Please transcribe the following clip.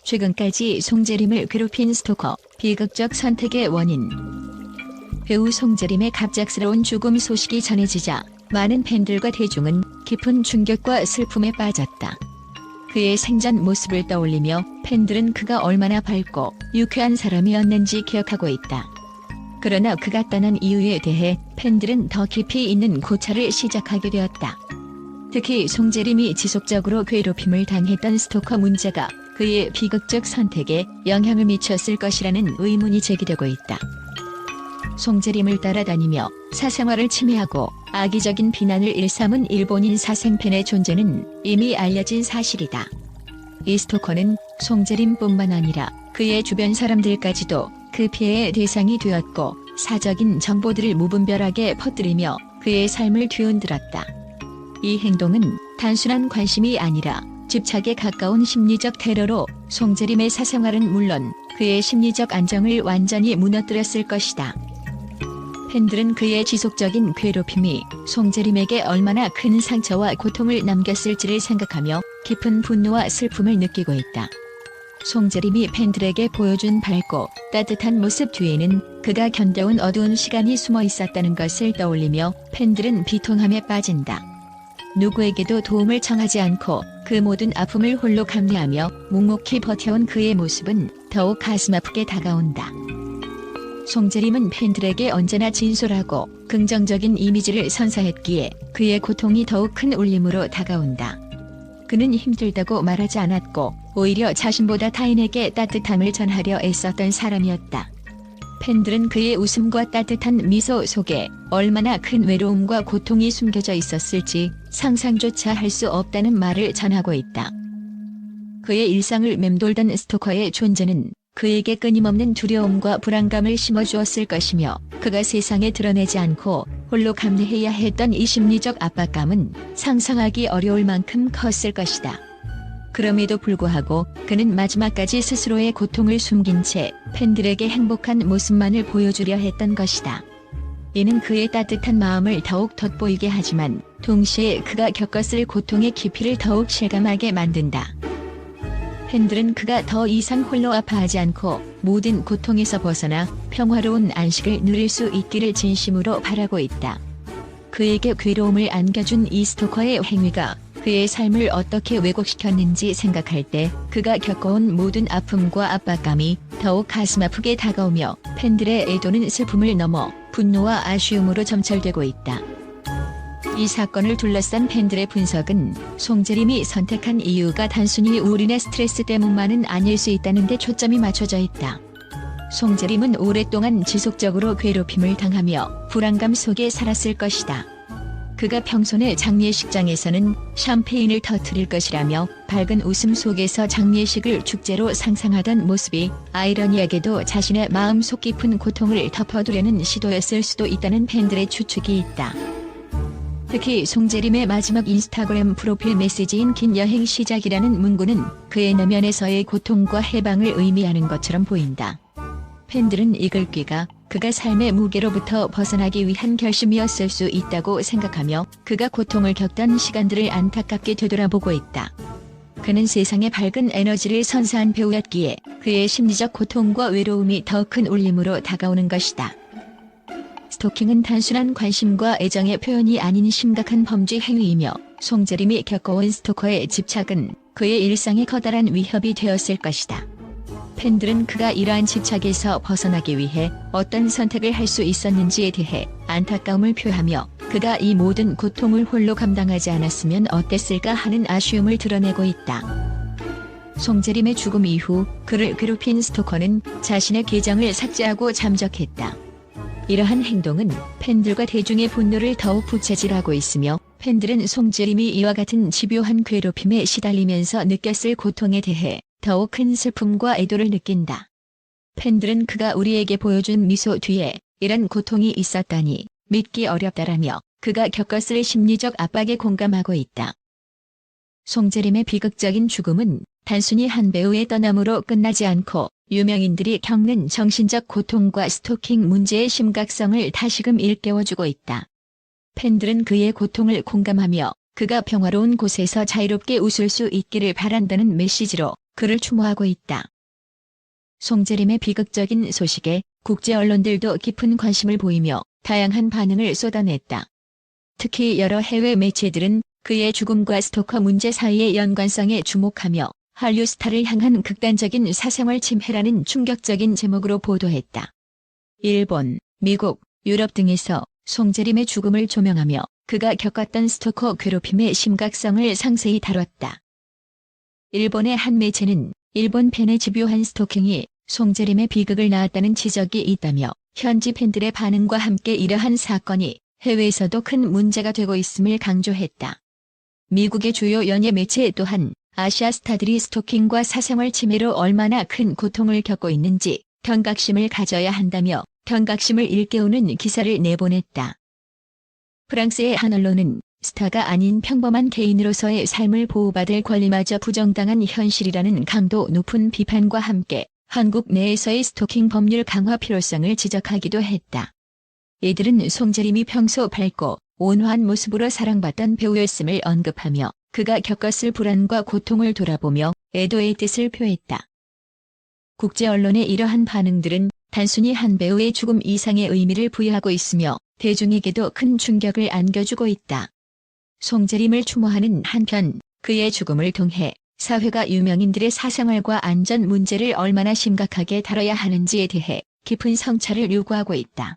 최근까지 송재림을 괴롭힌 스토커, 비극적 선택의 원인. 배우 송재림의 갑작스러운 죽음 소식이 전해지자 많은 팬들과 대중은 깊은 충격과 슬픔에 빠졌다. 그의 생전 모습을 떠올리며 팬들은 그가 얼마나 밝고 유쾌한 사람이었는지 기억하고 있다. 그러나 그가 떠난 이유에 대해 팬들은 더 깊이 있는 고찰을 시작하게 되었다. 특히 송재림이 지속적으로 괴롭힘을 당했던 스토커 문제가 그의 비극적 선택에 영향을 미쳤을 것이라는 의문이 제기되고 있다. 송재림을 따라다니며 사생활을 침해하고 악의적인 비난을 일삼은 일본인 사생팬의 존재는 이미 알려진 사실이다. 이 스토커는 송재림뿐만 아니라 그의 주변 사람들까지도 그 피해의 대상이 되었고 사적인 정보들을 무분별하게 퍼뜨리며 그의 삶을 뒤흔들었다. 이 행동은 단순한 관심이 아니라 집착에 가까운 심리적 테러로 송재림의 사생활은 물론 그의 심리적 안정을 완전히 무너뜨렸을 것이다. 팬들은 그의 지속적인 괴롭힘이 송재림에게 얼마나 큰 상처와 고통을 남겼을지를 생각하며 깊은 분노와 슬픔을 느끼고 있다. 송재림이 팬들에게 보여준 밝고 따뜻한 모습 뒤에는 그가 견뎌온 어두운 시간이 숨어 있었다는 것을 떠올리며 팬들은 비통함에 빠진다. 누구에게도 도움을 청하지 않고 그 모든 아픔을 홀로 감내하며 묵묵히 버텨온 그의 모습은 더욱 가슴 아프게 다가온다. 송재림은 팬들에게 언제나 진솔하고 긍정적인 이미지를 선사했기에 그의 고통이 더욱 큰 울림으로 다가온다. 그는 힘들다고 말하지 않았고 오히려 자신보다 타인에게 따뜻함을 전하려 애썼던 사람이었다. 팬들은 그의 웃음과 따뜻한 미소 속에 얼마나 큰 외로움과 고통이 숨겨져 있었을지 상상조차 할 수 없다는 말을 전하고 있다. 그의 일상을 맴돌던 스토커의 존재는 그에게 끊임없는 두려움과 불안감을 심어주었을 것이며 그가 세상에 드러내지 않고 홀로 감내해야 했던 이 심리적 압박감은 상상하기 어려울 만큼 컸을 것이다. 그럼에도 불구하고 그는 마지막까지 스스로의 고통을 숨긴 채 팬들에게 행복한 모습만을 보여주려 했던 것이다. 이는 그의 따뜻한 마음을 더욱 돋보이게 하지만 동시에 그가 겪었을 고통의 깊이를 더욱 실감하게 만든다. 팬들은 그가 더 이상 홀로 아파하지 않고 모든 고통에서 벗어나 평화로운 안식을 누릴 수 있기를 진심으로 바라고 있다. 그에게 괴로움을 안겨준 이 스토커의 행위가 그의 삶을 어떻게 왜곡시켰는지 생각할 때 그가 겪어온 모든 아픔과 압박감이 더욱 가슴 아프게 다가오며 팬들의 애도는 슬픔을 넘어 분노와 아쉬움으로 점철되고 있다. 이 사건을 둘러싼 팬들의 분석은 송재림이 선택한 이유가 단순히 우울이나 스트레스 때문만은 아닐 수 있다는 데 초점이 맞춰져 있다. 송재림은 오랫동안 지속적으로 괴롭힘을 당하며 불안감 속에 살았을 것이다. 그가 평소에 장례식장에서는 샴페인을 터뜨릴 것이라며 밝은 웃음 속에서 장례식을 축제로 상상하던 모습이 아이러니하게도 자신의 마음속 깊은 고통을 덮어두려는 시도였을 수도 있다는 팬들의 추측이 있다. 특히 송재림의 마지막 인스타그램 프로필 메시지인 긴 여행 시작이라는 문구는 그의 내면에서의 고통과 해방을 의미하는 것처럼 보인다. 팬들은 이 글귀가 그가 삶의 무게로부터 벗어나기 위한 결심이었을 수 있다고 생각하며 그가 고통을 겪던 시간들을 안타깝게 되돌아보고 있다. 그는 세상에 밝은 에너지를 선사한 배우였기에 그의 심리적 고통과 외로움이 더 큰 울림으로 다가오는 것이다. 스토킹은 단순한 관심과 애정의 표현이 아닌 심각한 범죄 행위이며 송재림이 겪어온 스토커의 집착은 그의 일상에 커다란 위협이 되었을 것이다. 팬들은 그가 이러한 집착에서 벗어나기 위해 어떤 선택을 할 수 있었는지에 대해 안타까움을 표하며 그가 이 모든 고통을 홀로 감당하지 않았으면 어땠을까 하는 아쉬움을 드러내고 있다. 송재림의 죽음 이후 그를 괴롭힌 스토커는 자신의 계정을 삭제하고 잠적했다. 이러한 행동은 팬들과 대중의 분노를 더욱 부채질하고 있으며 팬들은 송재림이 이와 같은 집요한 괴롭힘에 시달리면서 느꼈을 고통에 대해 더욱 큰 슬픔과 애도를 느낀다. 팬들은 그가 우리에게 보여준 미소 뒤에 이런 고통이 있었다니 믿기 어렵다라며 그가 겪었을 심리적 압박에 공감하고 있다. 송재림의 비극적인 죽음은 단순히 한 배우의 떠남으로 끝나지 않고 유명인들이 겪는 정신적 고통과 스토킹 문제의 심각성을 다시금 일깨워주고 있다. 팬들은 그의 고통을 공감하며 그가 평화로운 곳에서 자유롭게 웃을 수 있기를 바란다는 메시지로 그를 추모하고 있다. 송재림의 비극적인 소식에 국제 언론들도 깊은 관심을 보이며 다양한 반응을 쏟아냈다. 특히 여러 해외 매체들은 그의 죽음과 스토커 문제 사이의 연관성에 주목하며 한류 스타를 향한 극단적인 사생활 침해라는 충격적인 제목으로 보도했다. 일본, 미국, 유럽 등에서 송재림의 죽음을 조명하며 그가 겪었던 스토커 괴롭힘의 심각성을 상세히 다뤘다. 일본의 한 매체는 일본 팬의 집요한 스토킹이 송재림의 비극을 낳았다는 지적이 있다며 현지 팬들의 반응과 함께 이러한 사건이 해외에서도 큰 문제가 되고 있음을 강조했다. 미국의 주요 연예 매체 또한 아시아 스타들이 스토킹과 사생활 침해로 얼마나 큰 고통을 겪고 있는지 경각심을 가져야 한다며 경각심을 일깨우는 기사를 내보냈다. 프랑스의 한 언론은 스타가 아닌 평범한 개인으로서의 삶을 보호받을 권리마저 부정당한 현실이라는 강도 높은 비판과 함께 한국 내에서의 스토킹 법률 강화 필요성을 지적하기도 했다. 이들은 송재림이 평소 밝고 온화한 모습으로 사랑받던 배우였음을 언급하며 그가 겪었을 불안과 고통을 돌아보며 애도의 뜻을 표했다. 국제 언론의 이러한 반응들은 단순히 한 배우의 죽음 이상의 의미를 부여하고 있으며 대중에게도 큰 충격을 안겨주고 있다. 송재림을 추모하는 한편 그의 죽음을 통해 사회가 유명인들의 사생활과 안전 문제를 얼마나 심각하게 다뤄야 하는지에 대해 깊은 성찰을 요구하고 있다.